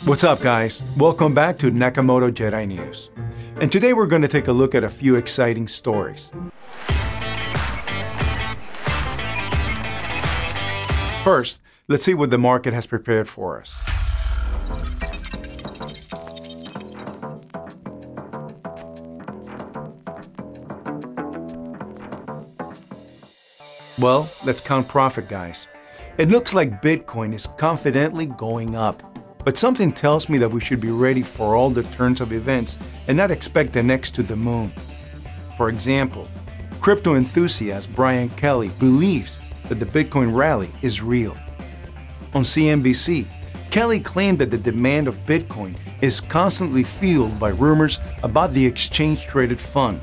What's up, guys? Welcome back to Nakamoto Jedi News. And today we're going to take a look at a few exciting stories. First, let's see what the market has prepared for us. Well, let's count profit, guys. It looks like Bitcoin is confidently going up. But something tells me that we should be ready for all the turns of events and not expect the next to the moon. For example, crypto enthusiast Brian Kelly believes that the Bitcoin rally is real. On CNBC, Kelly claimed that the demand of Bitcoin is constantly fueled by rumors about the exchange-traded fund,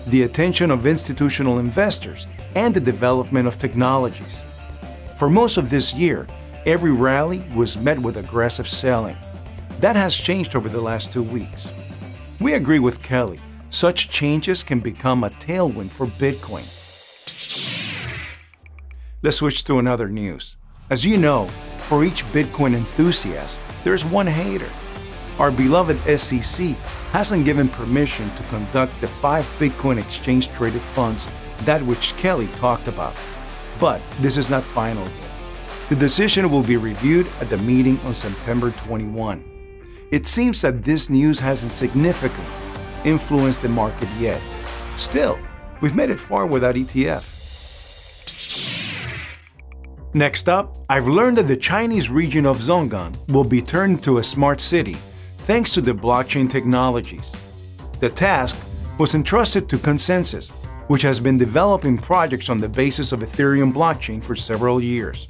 the attention of institutional investors, and the development of technologies. For most of this year, every rally was met with aggressive selling. That has changed over the last 2 weeks. We agree with Kelly. Such changes can become a tailwind for Bitcoin. Let's switch to another news. As you know, for each Bitcoin enthusiast, there's one hater. Our beloved SEC hasn't given permission to conduct the 5 Bitcoin exchange-traded funds, that which Kelly talked about. But this is not final yet. The decision will be reviewed at the meeting on September 21. It seems that this news hasn't significantly influenced the market yet. Still, we've made it far without ETF. Next up, I've learned that the Chinese region of Xiongan will be turned into a smart city thanks to the blockchain technologies. The task was entrusted to ConsenSys, which has been developing projects on the basis of Ethereum blockchain for several years.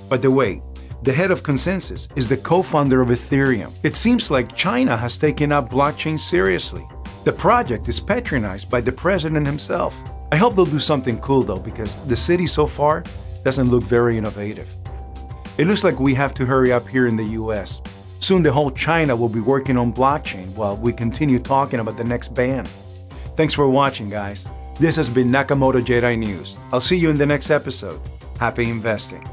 By the way, the head of ConsenSys is the co-founder of Ethereum. It seems like China has taken up blockchain seriously. The project is patronized by the president himself. I hope they'll do something cool though, because the city so far doesn't look very innovative. It looks like we have to hurry up here in the US. Soon the whole China will be working on blockchain while we continue talking about the next ban. Thanks for watching, guys. This has been Nakamoto Jedi News. I'll see you in the next episode. Happy investing.